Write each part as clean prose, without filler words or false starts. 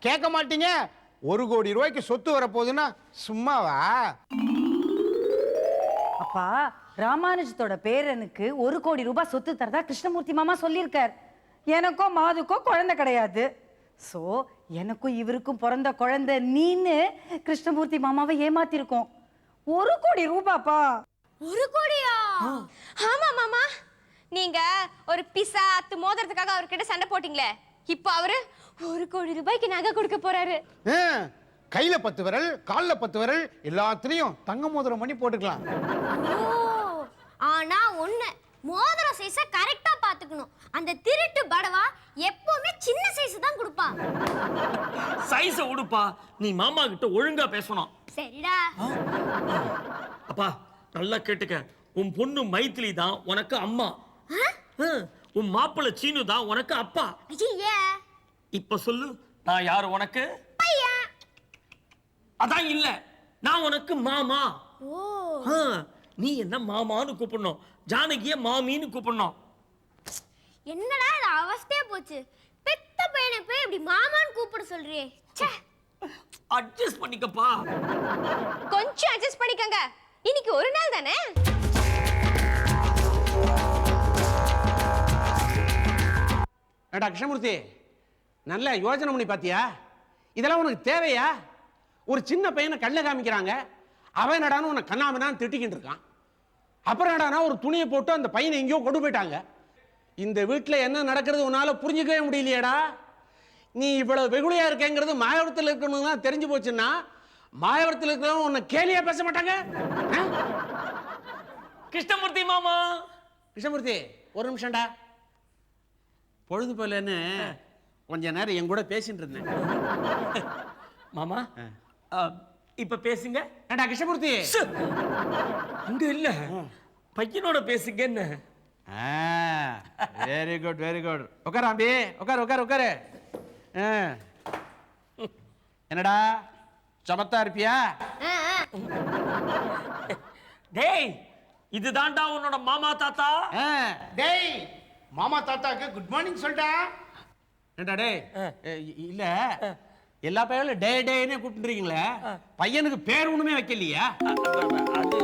கேட்க மாட்டீங்க. 1 கோடி ரூபாய்க்கு சொத்து வரப்போகுதுன்னா சும்மாவா? அப்பா, ராமானுஜத்தோட பேரனுக்கு 1 கோடி ரூபாய் சொத்து தரதா கிருஷ்ணமூர்த்தி மாமா சொல்லியிருக்கார். எனக்கும் மாதுக்கும் குழந்தை கிடையாது. சோ எனக்கும் இவருக்கும் பிறந்த குழந்தை நீன்னு கிருஷ்ணமூர்த்தி மாமாவை ஏமாத்திருக்கோம். 1 கோடி ரூபாப்பா. 1 கோடியா? ஆமா மாமா, நீங்க ஒரு பிசா அத்து மோதிரத்துக்காக அவர்கிட்ட சண்டை போட்டீங்களே, இப்போ அவரு 1 கோடி ரூபாய்க்கு நகை கொடுக்க போறாரு. கையில 10 விரல், கால்ல 10 விரல், எல்லாத்துலயும் தங்க மோதிரம் பண்ணி போட்டுக்கலாம். ஆனா ஒண்ணு, மோதிரம் சைஸ கரெக்டா பாத்துக்கணும். அந்த திருட்டு படவா எப்பவுமே சின்ன சைஸ் தான் கொடுப்பா. சைஸ உடுப்பா, நீ மாமா கிட்ட ஒழுங்கா பேசணும். சரிடா. அப்பா நல்லா கேட்டுக்க, உன் பொண்ணு மைத்திலி தான் உனக்கு அம்மா, உன் மாப்பிள்ளை சீனு தான் உனக்கு அப்பா. இப்ப சொல்லு, நான் யாரு உனக்கு? பையன். அதான் இல்ல, நான் உனக்கு மாமா. ஓ, நீ என்ன மாமான்னு கூப்பிடணும், ஜானகிய மாமின்னு கூப்பிடணும். என்னடா இது அவஸ்தையா போச்சு. பெத்த பையனை போய் இப்படி மாமான்னு கூப்பிட சொல்றியே. அட்ஜஸ்ட் பண்ணிக்கப்பா. கொஞ்சம் அட்ஜஸ்ட் பண்ணிக்கங்க, இன்னைக்கு ஒரு நாள் தானே. ஏடா கிருஷ்ணமூர்த்தி, நல்ல யோசனை பண்ணி பாத்தியா? இதெல்லாம் உனக்கு தேவையா? ஒரு சின்ன பையனை கண்ணை காமிக்கிறாங்க, அவன் நடான்னு உன்னை கண்ணாமனான்னு திட்டிக்கிட்டு இருக்கான். அப்புறம் நடானா ஒரு துணியை போட்டு அந்த பையனை எங்கேயோ கொண்டு போயிட்டாங்க. இந்த வீட்டில் என்ன நடக்கிறது உன்னால புரிஞ்சுக்கவே முடியலையேடா. நீ இவ்வளவு வெகுளியா இருக்கேங்கிறது மாயவரத்தில் இருக்கணும்னா தெரிஞ்சு போச்சுன்னா, மாயவரத்தில் இருக்கிறவங்க உன்னை கேலியா பேச மாட்டாங்க. கிருஷ்ணமூர்த்தி மாமா. கிருஷ்ணமூர்த்தி, ஒரு நிமிஷம்டா. பொழுது போலன்னு கொஞ்ச நேரம் என் கூட பேசிட்டு இருந்தேன். மாமா இப்ப பேசுங்க. ஏண்டா கிருஷ்ணமூர்த்தி, அங்க இல்ல, பையனோட பேசுங்க. என்ன? Very good very good. உட்கார் அம்பி, உட்கார் உட்கார் உட்காரு. என்னடா சமத்தா இருப்பியா? டேய், இதுதான்டா உன்னோட மாமா தாத்தா. டேய், மாமா தாத்தாக்கு குட் மார்னிங் சொல்டா. ஏண்டா டேய், இல்ல எல்லா பையனும் டே டேன்னு கூப்பிட்டுறீங்களே, பையனுக்கு பேர் ஒண்ணுமே வைக்கலையா? அது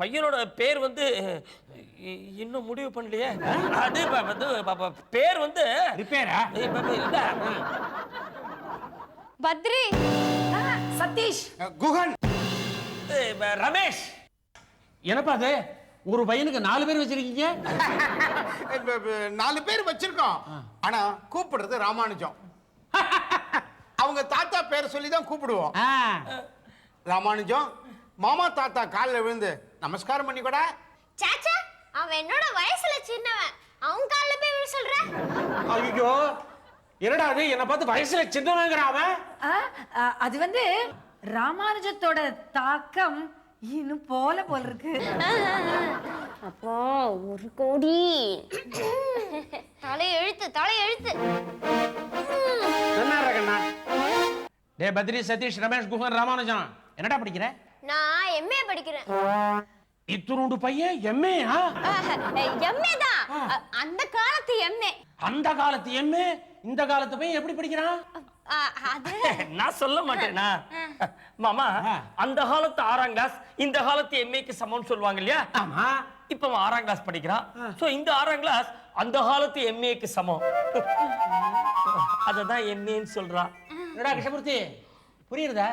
பையனோட பேர் வந்து இன்னும் முடிவு பண்ணலையே. அது வந்து பேர் வந்து ரிப்பேரா? இல்ல, பத்ரி, சதீஷ், குஹன், ரமேஷ். என்னப்பா அது, ஒரு பையனுக்கு 4 பேர் வச்சிருக்கீங்க? 4 பேர் வச்சிருக்கோம், ஆனா கூப்பிடுறது ராமானுஜம். அவங்க தாத்தா பேரை சொல்லி தான் கூப்பிடுவோம். ராமானுஜம், மாமா தாத்தா காலில் விழுந்து நமஸ்காரம் பண்ணி கூட. சாச்சா, அவன் என்னோட வயசுல சின்னவன், அவன் கால்ல போய் விழ சொல்ற? ஐயோ, என்னடா அது, என்ன பார்த்து வயசுல சின்னவங்கிறான் அவன். அது வந்து ராமானுஜத்தோட தாக்கம் இன்னும் போல இருக்கு. அப்போ 1 கோடி. தலை எழுத்து. என்ன கண்ணா? டே பத்ரி, சதீஷ், ரமேஷ், குஹன், ராமானுஜம், என்னடா படிக்கிற? நான் எம்ஏ படிக்கிறேன். இத்துருண்டு பையன் எம்ஏயா? எம்ஏ தான், அந்த காலத்து எம்ஏ. அந்த காலத்து எம்ஏ இந்த காலத்து பையன் எப்படி படிக்கிறான்? அது நான் சொல்ல மாட்டேனா மாமா. அந்த காலத்து 6ஆம் கிளாஸ் இந்த காலத்து எம்ஏக்கு சமம்னு சொல்லுவாங்க இல்லையா? ஆமா. இப்ப அவன் 6ஆம் கிளாஸ் படிக்கிறான். சோ இந்த 6ஆம் கிளாஸ் அந்த காலத்து எம்ஏக்கு சமம். அததான் எம்ஏன்னு சொல்றான். என்னடா கிருஷ்ணமூர்த்தி, புரியுறதா?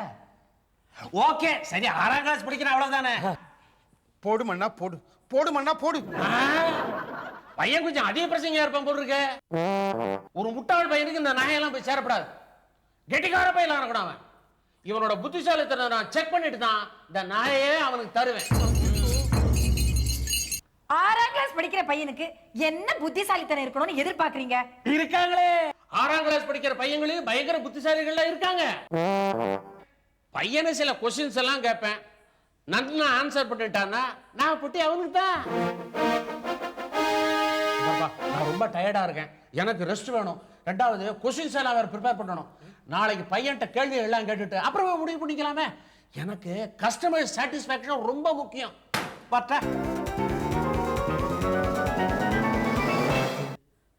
ஓகே சரி, 6ஆம் கிளாஸ் படிக்கிறான், அவ்வளவுதானே. போடு மண்ணா போடு, போடு மண்ணா போடு. பையன் கொஞ்சம் அதிக பிரச்சனையா இருப்பான் போல் இருக்கு. ஒரு முட்டாள் பையனுக்கு இந்த நாயெல்லாம் போய் சேரப்படாது. கெட்டிக்கார பையலாம் இருக்கணும் அவன். இவனோட புத்திசாலித்தனை நான் செக் பண்ணிட்டு தான் இந்த நாயையே அவனுக்கு தருவேன். 6ஆம் கிளாஸ் படிக்கிற பையனுக்கு என்ன புத்திசாலித்தனம் இருக்கணும்னு எதிர்பார்க்கறீங்க? இருக்காங்களே, 6ஆம் கிளாஸ் படிக்கிற பையங்களையும் பயங்கர புத்திசாலிகள் இருக்காங்க. பையனை சில கொஸ்டின்ஸ் எல்லாம் கேட்பேன், நல்லா ஆன்சர் பண்ணிட்டான்னா நான் புட்டி அவனுக்கு தான். நான் ரொம்ப டயர்டா இருக்கேன், எனக்கு ரெஸ்ட் வேணும். 2வது கொஸ்டின்ஸ் எல்லாம் வேற ப்ரிப்பேர் பண்ணணும். நாளைக்கு பையன்கிட்ட கேள்வி எல்லாம் கேட்டுட்டு அப்புறமா முடிவு பண்ணிக்கலாமே. எனக்கு கஸ்டமர் சாட்டிஸ்ஃபேக்ஷன் ரொம்ப முக்கியம். பார்த்தா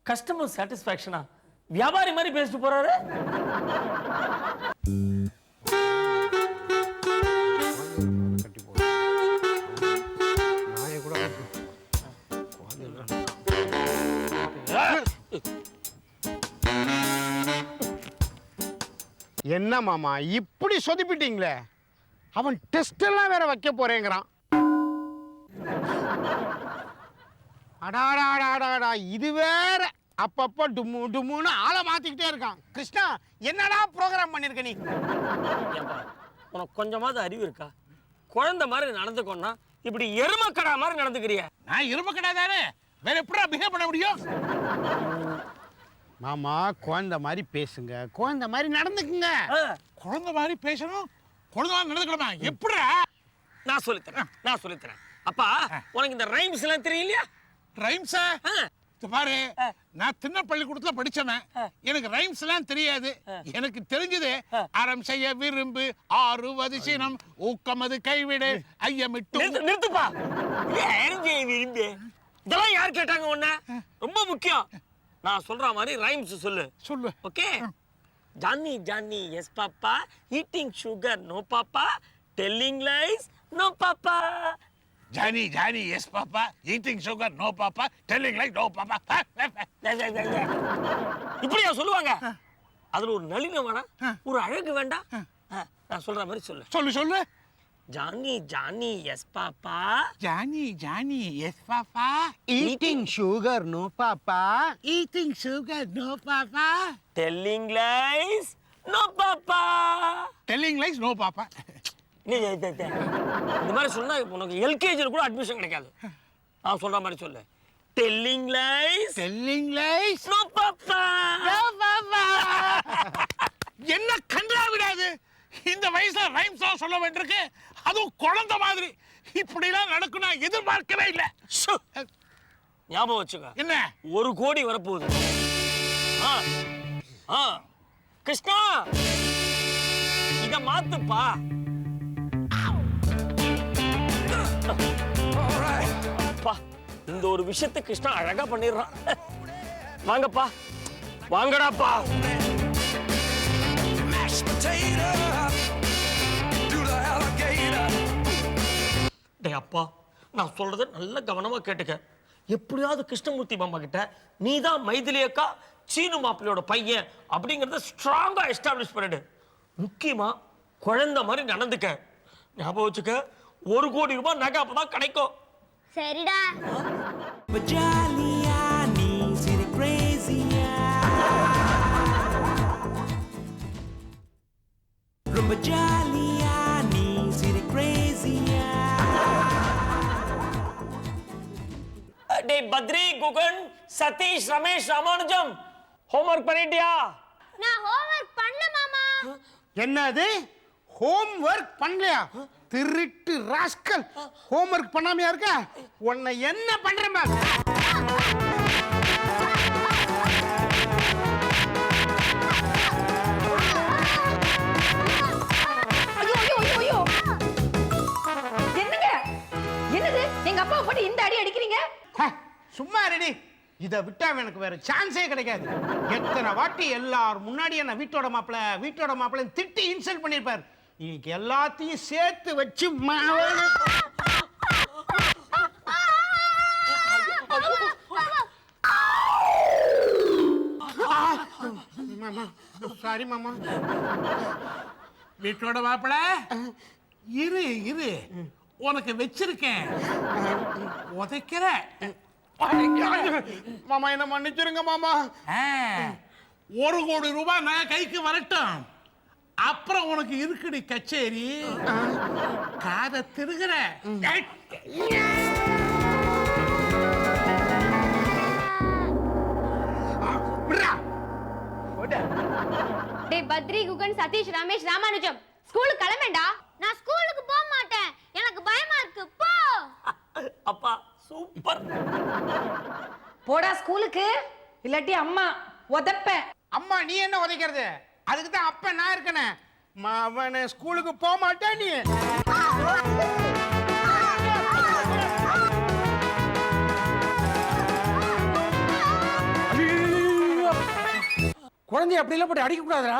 கஸ்டமர் சாட்டிஸ்ஃபேக்ஷனா? வியாபாரி மாதிரி பேசிட்டு போறாரு. என்ன மாமா இப்படி சொதிப்பிட்டீங்களே? அவன் டெஸ்ட் எல்லாம் வேற வைக்க போறேங்கிறான். அடாடாடாடாடா, இது வேற அப்பப்போ டும்மு டும்முன்னு ஆளை மாத்திக்கிட்டே இருக்கான். கிருஷ்ணா, என்னடா ப்ரோக்ராம் பண்ணிருக்க நீ? ஏப்பா, உனக்கு கொஞ்சமாவது அறிவு இருக்கா? குழந்தை மாதிரி நடந்துக்கோன்னா இப்படி எருமக்கடா மாதிரி நடந்துக்கிறிய. நான் எருமக்கடா தானே, வேற எப்படிடா பிஹேவ் பண்ண முடியும்? மாமா, குழந்தை மாதிரி பேசுங்க, குழந்தை மாதிரி நடந்துக்குங்க. குழந்தை மாதிரி பேசணும், குழந்தை மாதிரி நடந்துக்கணுமா? எப்படிடா? நான் சொல்லித்தரேன். அப்பா, உனக்கு இந்த ரைம்ஸ் எல்லாம் தெரியலையா? ரைம்ஸா? பாரு, நான் திண்ண பள்ளிக்கூடத்துல படிச்சவன். எனக்கு ரைம்ஸ் எல்லாம் தெரியாது. எனக்கு தெரிஞ்சது அறம் செய்ய விரும்பு, ஆறுவது சினம், ஊக்கமது கைவிடு, ஐயமிட்டு. நிறுத்துப்பா. விரும்பு இதெல்லாம் யார் கேட்டாங்க? உன்ன ரொம்ப முக்கியம். நான் சொல்ற மாதிரி ரைம்ஸ் சொல்லு. Okay? Johnny Johnny yes papa, eating sugar no papa, telling lies no papa. Johnny Johnny yes papa, eating sugar no papa, telling lies no papa. இப்படியா சொல்லுவாங்க? அதுல ஒரு நளினம் வேணாம், ஒரு அழகு வேண்டாம். நான் சொல்ற மாதிரி சொல்லு. Johnny Johnny yes papa, Johnny Johnny yes papa, eating sugar no papa, eating sugar no papa, telling lies no papa. Telling lies no papa. இந்த மாதிரி சொன்னா உனக்கு எல்கேஜில கூட அட்மிஷன் கிடைக்காது. நான் சொல்ற மாதிரி சொல்லு. டெல்லிங் லைஸ் நோ பாப்பா. என்ன கண்டா விடாது? இந்த வயசுல ரைம்ஸ் சொல்ல வேண்டியிருக்கு, அதுவும் குழந்தை மாதிரி. இப்படி எல்லாம் நடக்கும் நான் எதிர்பார்க்கவே இல்லை. ஞாபகம் வச்சுக்க. என்ன? 1 கோடி வரப்போகுது. கிருஷ்ணா, இத மாத்துப்பா. அப்பா, இந்த ஒரு விஷயத்தை கிருஷ்ணா அழகா பண்ணிடுறான். வாங்கப்பா, வாங்கடாப்பா. டேய் அப்பா, நான் சொல்றத நல்ல கவனமா கேட்டுக்க. எப்படியாவது கிருஷ்ணமூர்த்தி மாமா கிட்ட நீதான் மைதிலி அக்கா சீனு மாப்பிள்ளையோட பையன் அப்படிங்கறத ஸ்ட்ராங்கா எஸ்டாப்ளிஷ் பண்ணிடு. முக்கியமா குழந்தை மாதிரி நடந்துக்க. ஞாபகம் வச்சுக்க, 1 கோடி ரூபாய் நகை அப்பதான் கிடைக்கும். சரிடா. டேய் பத்ரி, குகன், சதீஷ், ரமேஷ், ராமானுஜம், ஹோம்வொர்க் பண்ணிட்டியா? நான் ஹோம்வொர்க் பண்ணல மாமா. என்னது? ஹோம் ஒர்க் பண்ணலையா? திருட்டு ராஸ்கல், ஹோம் ஒர்க் பண்ணாமையா இருக்க? உன்னை என்ன பண்றேன் பாரு. ஐயோ, என்னது எங்க அப்பாவை போட்டு இந்த அடி அடிக்கிறீங்க? சும்மா ரெடி. இதை விட்டா எனக்கு வேற சான்ஸே கிடைக்காது. எத்தனை வாட்டி எல்லார் முன்னாடி என்ன வீட்டோட மாப்பிள்ளை திட்டி இன்சல்ட் பண்ணிருப்பார். இன்னைக்கு எல்லாத்தையும் சேர்த்து வச்சு மாமா, சாரி மாமா. வீட்டோட மாப்பிள, இரு உனக்கு வச்சிருக்கேன், உதைக்கிற. மாமா, என்ன மன்னிச்சிருங்க மாமா. 1 கோடி ரூபாய் நான் கைக்கு வரட்டும், அப்புறம் உனக்கு இருக்குடி கச்சேரி. காதை திருகிற. டேய் பத்ரி, குகன், சதீஷ், ரமேஷ், ராமானுஜம், ஸ்கூலுக்கு கிளம்பேண்டா. நான் ஸ்கூலுக்கு போக மாட்டேன், எனக்கு பயமா இருக்கு. போ. அப்பா சூப்பர். போடா ஸ்கூலுக்கு, இல்லாட்டி அம்மா உதைப்பேன். அம்மா, நீ என்ன உதைக்கிறது? அதுக்கு தான் அப்ப நான் இருக்கனே. அவனை ஸ்கூலுக்கு போக மாட்டேன் நீ. குழந்தைய அப்படிலாம் போட்டு அடிக்க கூடாதுடா.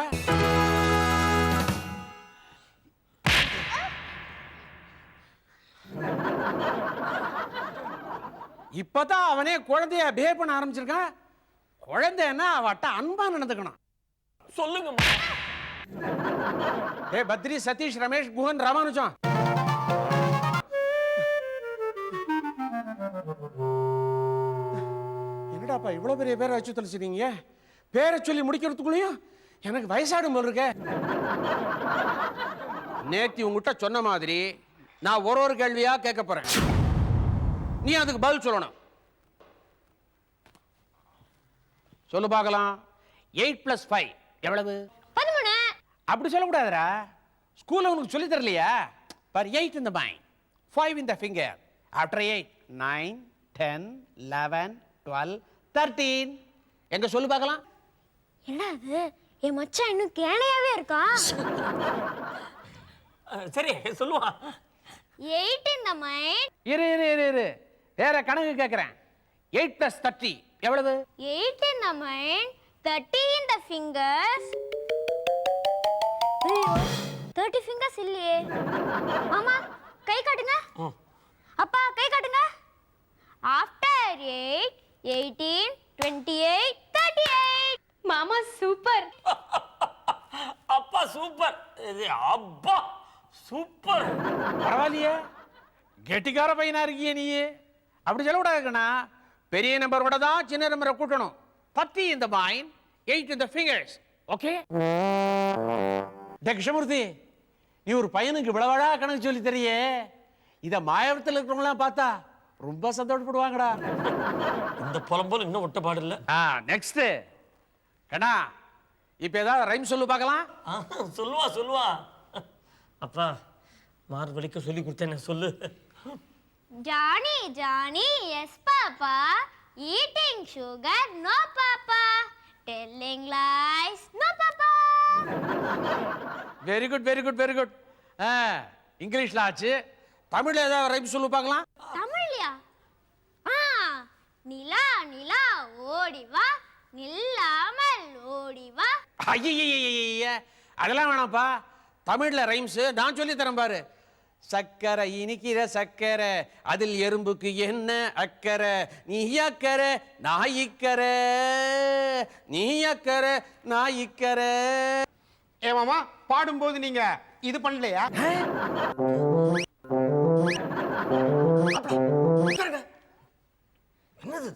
இப்பதான் அவனே குழந்தைய பிஹேவ் பண்ண ஆரம்பிச்சிருக்கான். குழந்தைன்னா அவட்ட அன்பா நடந்துக்கணும். சொல்லுங்க ஏ பத்ரி, சதீஷ், ரமேஷ், குஹன், ராமானுஜம், என்னடாப்பா இவ்வளவு பெரிய பேரை வச்சு தொலைச்சிட்டீங்க? பேரை சொல்லி முடிக்கிறதுக்குள்ளேயும் எனக்கு வயசாடும் போல் இருக்க. நேத்தி உங்ககிட்ட சொன்ன மாதிரி நான் ஒரு கேள்வியா கேட்க போறேன். நீ அதுக்கு பதில் சொல்லணும். சொல்லு பார்க்கலாம். 8 + 5 எவ்வளவு? 13. அப்படி சொல்லக்கூடாதுடா. ஸ்கூல்ல உனக்கு சொல்லி தரலையா? பார், 8 in the mind, 5 in the finger. After 8, 9, 10, 11, 12, 13. எங்க சொல்லு பார்க்கலாம். என்ன அது? என் மச்சான் இன்னும் கேணையாவே இருக்கா? சரி சொல்லுவா. 8 in the mind. இரு வேற கணக்கு கேட்கிறேன். 8 + 30 எவ்வளவு? 8 in the mind, 30 in the fingers. ஐயோ, 30 fingers இல்லையே. மாமா கை காட்டுங்க. அப்பா கை காட்டுங்க. After 8, 18, 28, 38. மாமா சூப்பர். அப்பா சூப்பர். இது அப்பா சூப்பர். பரவாயில்லையே, கெட்டிக்கார பையனா இருக்கியே நீ. அப்படி சொல்லக்கூடாதுண்ணா. பெரிய நம்பர் கூட தான் சின்ன நம்பரை கூட்டணும். 30 in the mind, 8 in the fingers. Okay? Krishnamoorthy, நீ ஒரு பையனுக்கு விளவழா கணக்கு சொல்லி தரியே. இத மாயவரத்தில் இருக்கிறவங்களாம் பார்த்தா ரொம்ப சந்தோஷப்படுவாங்கடா. இந்த புலம்போல் இன்னும் ஒட்டப்பாடு இல்ல. நெக்ஸ்ட் கண்ணா, இப்ப ஏதாவது ரைம் சொல்லு பார்க்கலாம். சொல்லுவா. அப்பா மார் வலிக்க சொல்லி கொடுத்தேன்னு சொல்லு. Johnny, Johnny, yes papa. Eating sugar, no papa. Telling lies, no papa. Very good. இங்கிலீஷ்ல ஆச்சு. தமிழ்ல ஏதாவது ரைம் சொல்லு பார்க்கலாம். தமிழ்லையா? நிலா நிலா ஓடி வா, நில்லாமல் ஓடி வா. ஐய, அதெல்லாம் வேணாம்ப்பா. தமிழ்ல ரைம்ஸ் நான் சொல்லி தரேன் பாரு. சக்கரை இனிக்கிற சக்கரை, அதில் எறும்புக்கு என்ன அக்கறை, நீ அக்கறை நாயிக்கரை, நீ அக்கறை நாயிக்கரை. ஏ மாமா, பாடும்போது நீங்க இது பண்ணலையா? என்னது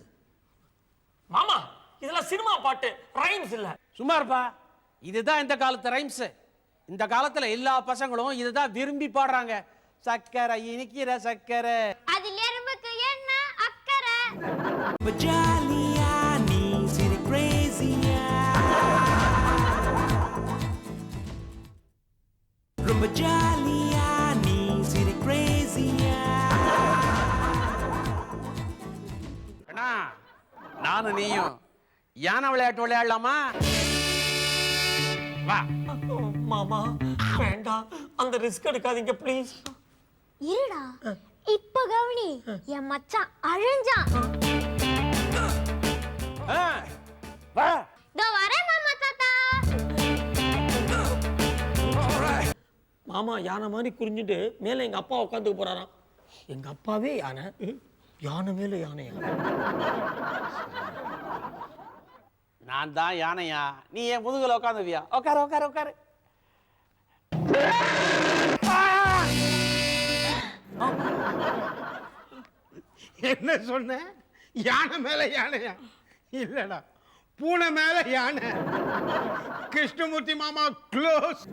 மாமா? இதெல்லாம் சினிமா பாட்டு, ரைம்ஸ் இல்ல. சும்மா இருப்பா. இதுதான் இந்த காலத்து ரைம்ஸ். இந்த காலத்துல எல்லா பசங்களும் இதுதான் விரும்பி பாடுறாங்க. சக்கரை இனிக்கிற சக்கரை, அதில் எறும்புக்கு என்ன அக்கறை. அண்ணா, நானும் நீயும் யானை விளையாட்டு விளையாடலாமா? வா. மாமா வேண்டாம், அந்த ரிஸ்க் எடுக்காதீங்க ப்ளீஸ். இருடா, இப்ப கவனி. என் மச்சான் அழிஞ்சான். வா. இதோ வரேன் மாமா தாத்தா. மாமா யானை மாதிரி குறிஞ்சிட்டு மேல எங்க அப்பா உட்காந்துக்க போறாராம். எங்க அப்பாவே யானை, யானை மேல யானையா? நான் தான் யானையா, நீ என் முதுகுல உட்காந்துவியா? உட்காரு. என்ன சொன்ன? யானை மேல யானையா? இல்லடா, பூனை மேல யானை. கிருஷ்ணமூர்த்தி மாமா க்ளோஸ்.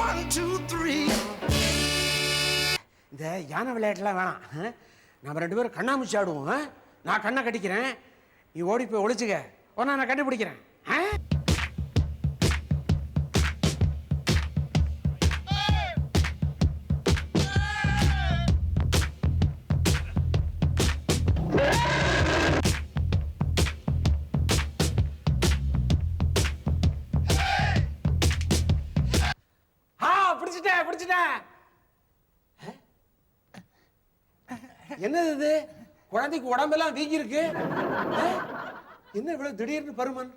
1, 2, 3. இந்த யானை விளையாட்டுலாம் வேணாம். நம்ம 2 பேரும் கண்ணாமூச்சி ஆடுவோம். நான் கண்ணை கட்டிக்கிறேன், நீ ஓடி போய் ஒளிச்சுக்க. உடனே நான் கண்டுபிடிக்கிறேன். பிடிச்சிட்டேன். என்னது இது? குழந்தைக்கு உடம்பெல்லாம் வீங்கி இருக்கு. என்ன இவ்வளவு திடீர்னு பருமன்?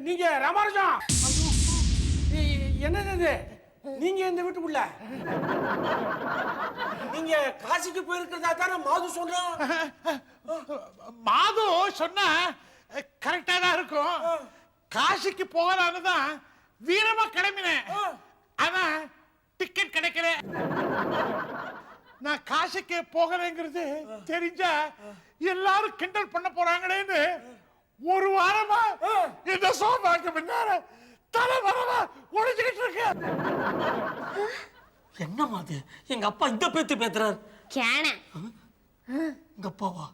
நீங்க ராமானுஜம், என்னது இது? நீங்க இந்த வீட்டுக்குள்ள நீங்க காசிக்கு போயிருக்கிறதா தானே மாது சொன்னோம். மாது சொன்னா கரெக்டா தான் இருக்கும். காசிக்கு போகலான்னு தான் வீரமா கிளம்பினேன். ஆனா டிக்கெட் கிடைக்கல. நான் காசிக்கு போகிறேங்கிறது தெரிஞ்சா எல்லாரும் கிண்டல் பண்ண போறாங்களேன்னு ஒரு வாரமா இந்த சோபாக்கு பின்னால தலை வரவா ஒழிச்சுக்கிட்டு இருக்கு. என்னம்மா அது? எங்க அப்பா இந்த பேத்து பேத்துறாரு. கேன எங்க அப்பாவா?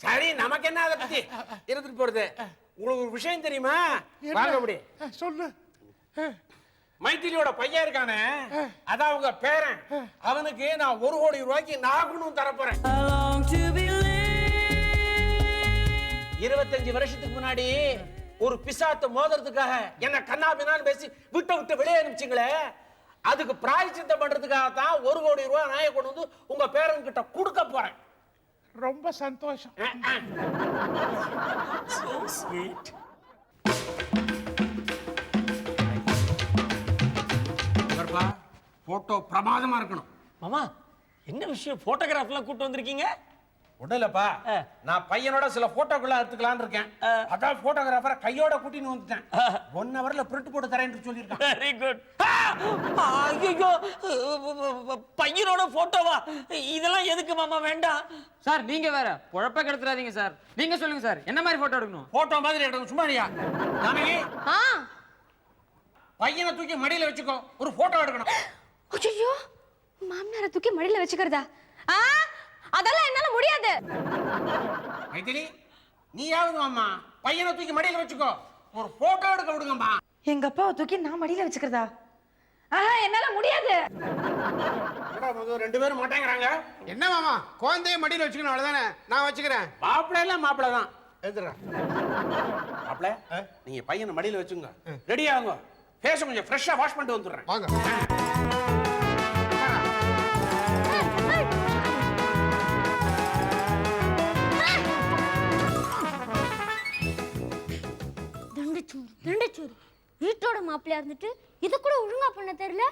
சரி, நமக்கு என்ன அதை பத்தி இருந்துட்டு போறது. உங்களுக்கு ஒரு விஷயம் தெரியுமா? வாங்க அப்படி. சொல்லு. மைத்திலியோட பையன் இருக்கானே, அதான் அவங்க பேரன். அவனுக்கு நான் 1 கோடி ரூபாய்க்கு நாகணும் தரப்போறேன். 25 வருஷத்துக்கு முன்னாடி ஒரு பிசாத்த மோதுறதுக்காக என்ன கண்ணாபின்னான்னு பேசி விட்டு வெளியே அனுப்பிச்சிங்களே, அதுக்கு பிராயச்சித்தம் பண்றதுக்காக தான் 1 கோடி ரூபாய் நாயை கொண்டு வந்து உங்க பேரன் கிட்ட கொடுக்க போறேன். ரொம்ப சந்தோஷம். So sweet. போட்டோ பிரமாதமா இருக்கணும். மாமா, என்ன விஷயம்? போட்டோகிராஃப்லாம் கூட்டு வந்திருக்கீங்க? ஒண்ணுலப்பா, நான் பையனோட சில போட்டோக்கள் எடுத்துக்கலாம்னு இருக்கேன். அதான் போட்டோகிராஃபரை கையோட கூட்டின்னு வந்துட்டேன். 1 ஹவர்ல பிரிண்ட் போட்டு தரேன்னு சொல்லியிருக்கான். Very good. ஐயோ, பையனோட போட்டோவா? இதெல்லாம் எதுக்கு மாமா? வேண்டாம் சார். நீங்க வேற குழப்ப கெடுத்துறாதீங்க சார். நீங்க சொல்லுங்க சார், என்ன மாதிரி போட்டோ எடுக்கணும்? போட்டோ மாதிரி எடுக்கணும். சும்மா இல்லையா? நானே ஆ பையனை தூக்கி மடியில வச்சுக்கோ, ஒரு போட்டோ எடுக்கணும். ஐயோ, மாமனாரை தூக்கி மடியில வச்சுக்கிறதா? அதெல்லாம் என்னால முடியாது. மைதிலி, நீயாவது அம்மா பையனை தூக்கி மடியில வச்சுக்கோ, ஒரு போட்டோ எடுக்க விடுங்கம்மா. எங்க அப்பாவை தூக்கி நான் மடியில வச்சுக்கிறதா? என்னால முடியாது. 2 பேரும் மாட்டேங்கிறாங்க. என்ன மாமா, குழந்தைய மடியில் வச்சுக்கணும், அவ்வளவுதானே? நான் வச்சுக்கிறேன். மாப்பிள்ளை எல்லாம் மாப்பிள்ளை தான். எடுத்துறேன். மாப்பிள்ளை, நீங்க பையனை மடியில வச்சுங்க. ரெடி ஆகுங்க. ஃபேஸ் கொஞ்சம் ஃப்ரெஷ்ஷா வாஷ் பண்ணிட்டு வந்துடுறேன். வாங்க. தண்டச்சோறு வீட்டோட மாப்பிள்ளையா இருந்துட்டு இத கூட ஒழுங்கா பண்ண தெரியல.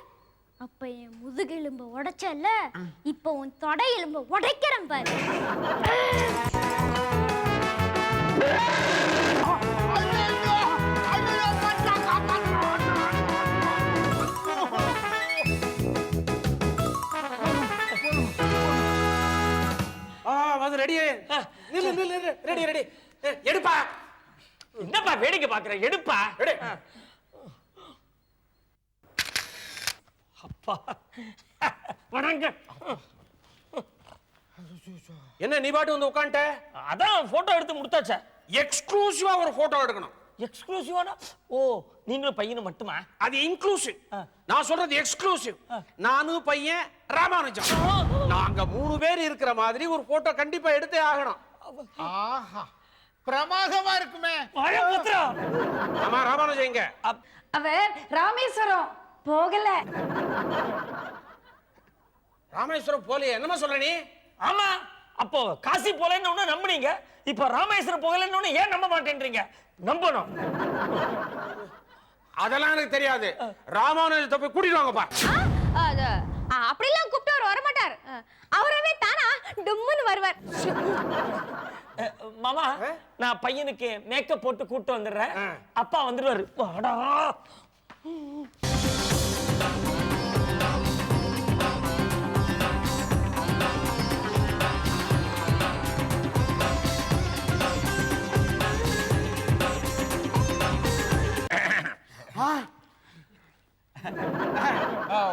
அப்ப என் முதுகு எலும்ப உடைச்சல, இப்ப உன் தொடை எலும்ப உடைக்கிறேன் பாரு. வந்து ரெடி. நில்லு. ரெடி. எடுப்பா. என்னப்பா வேடிக்கை பாக்குற? எடுப்பா. எடு. அப்பா வணங்க. என்ன நீ பாட்டு வந்து உட்காந்துட்ட? அதான் போட்டோ எடுத்து முடித்தாச்சா? எக்ஸ்க்ளூசிவா ஒரு போட்டோ எடுக்கணும். எக்ஸ்க்ளூசிவானா? ஓ, நீங்களும் பையனும் மட்டுமா? அது இன்க்ளூசிவ். நான் சொல்றது எக்ஸ்க்ளூசிவ். நானும் பையன் ராமானுஜம், நாங்க 3 பேர் இருக்கிற மாதிரி ஒரு போட்டோ கண்டிப்பா எடுத்தே ஆகணும். ஆஹா, பிரமாதமா இருக்குமே. ஆமா, ராமானுஜம் எங்க? அவர் ராமேஸ்வரம் போகல. ராமேஸ்வரம் போலியே. என்னமா சொல்ற நீ? ஆமா, அப்போ காசி போலன்னு நம்புனீங்க, இப்ப ராமேஸ்வரம் போகலன்னு ஏன் நம்ப மாட்டேன்றீங்க? நம்பணும். அதெல்லாம் எனக்கு தெரியாது. ராமானுஜத்தை போய் கூட்டிட்டு வாங்கப்பா. அப்படிலாம் கூப்பிட்டு அவர் வரமாட்டார். அவரவே தானா டும்முன்னு வருவார். மாமா, நான் பையனுக்கு மேக்கப் போட்டு கூட்டு வந்துடுறேன். அப்பா வந்துடுவாரு. வாடா.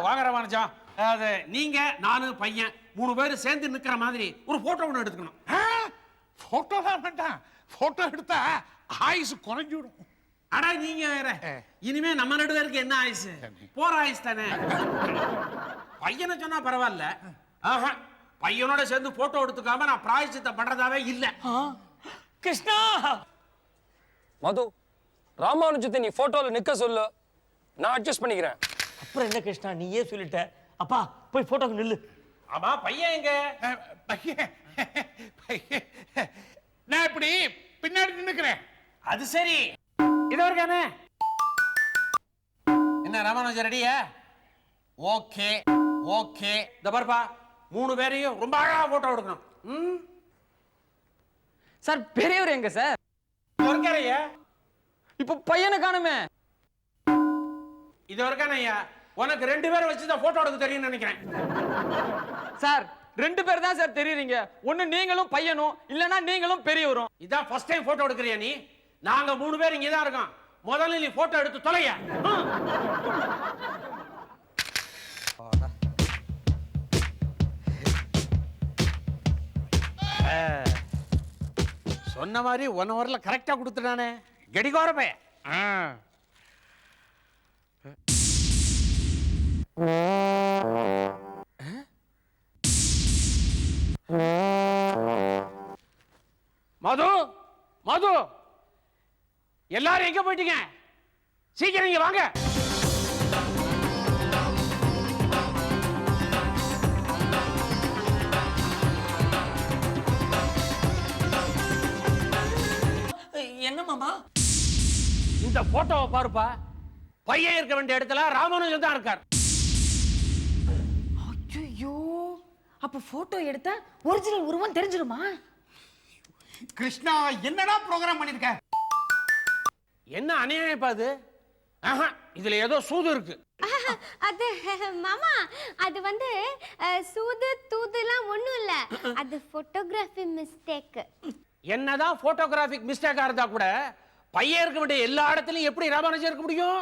வாங்க ராமானுஜம். அது நீங்க, நானு, பையன் 3 பேரும் சேர்ந்து நிக்கிற மாதிரி ஒரு போட்டோ ஒன்று எடுத்துக்கணும். போட்டோ தான் வேண்டாம். போட்டோ எடுத்தா ஆயுசு குறைஞ்சிடும். அட நீங்க வேற. இனிமே நம்ம 2 பேருக்கு என்ன ஆயுசு? போற ஆயுசு தானே. பையனை சொன்னா பரவாயில்ல. ஆஹா, பையனோட சேர்ந்து போட்டோ எடுத்துக்காம நான் பிராயச்சித்தம் பண்றதாவே இல்ல. கிருஷ்ணா, மது, ராமானுஜத்தை நீ போட்டோல நிக்க சொல்லு, நான் அட்ஜஸ்ட் பண்ணிக்கிறேன். அப்புறம் என்ன கிருஷ்ணா நீயே சொல்லிட்ட. அப்பா போய் போட்டோக்கு நில்லு. ஆமா பையன் எங்க? பையன் பையன் நான் இப்படி பின்னாடி நின்னுக்கிறேன். அது சரி, இது இருக்கானே. என்ன ராமானுஜம் ரெடியா? Okay okay. இந்த பாருப்பா, 3 பேரையும் ரொம்ப அழகா போட்டோ எடுக்கணும். சார் பெரியவர் எங்க சார்? இருக்காரையா? இப்போ பையனை காணுமே. இது இருக்கானையா? உனக்கு 2 பேரை வச்சுதான் போட்டோ எடுக்க தெரியும்னு நினைக்கிறேன். சார் 2 பேர் தான் சார் தெரியுறீங்க. ஒண்ணு நீங்களும் பையனும், இல்லனா நீங்களும் பெரியவரும். இதான் ஃபர்ஸ்ட் டைம் போட்டோ எடுக்கிறியா நீ? நாங்க 3 பேர் இங்க தான் இருக்கோம். முதல்ல நீ போட்டோ எடுத்து தொலையா. சொன்ன மாதிரி 1 ஹவர்ல கரெக்டா கொடுத்துட்டானே. கெடிகோரப்பே. மது மது, எல்லாரும் எங்க போயிட்டீங்க? சீக்கிரம் இங்க வாங்க. என்ன மாமா? இந்த போட்டோவை பாருப்பா. பையன் இருக்க வேண்டிய இடத்துல ராமானுஜன் தான் இருக்கார். ஐயோ, அப்ப போட்டோ எடுத்தா ஒரிஜினல் உருவம் தெரிஞ்சிருமா? கிருஷ்ணா என்னடா ப்ரோக்ராம் பண்ணிருக்க? என்ன அநியாயம் அது? இதுல ஏதோ சூது இருக்கு. அது மாமா, அது வந்து சூது தூதுலாம் ஒண்ணும் இல்ல. அது போட்டோகிராஃபி மிஸ்டேக். என்னதான் போட்டோகிராபிக் மிஸ்டேக்கா இருந்தா கூட பையன் இருக்க வேண்டிய எல்லா இடத்துலயும் எப்படி ராமானுஜன் இருக்க முடியும்?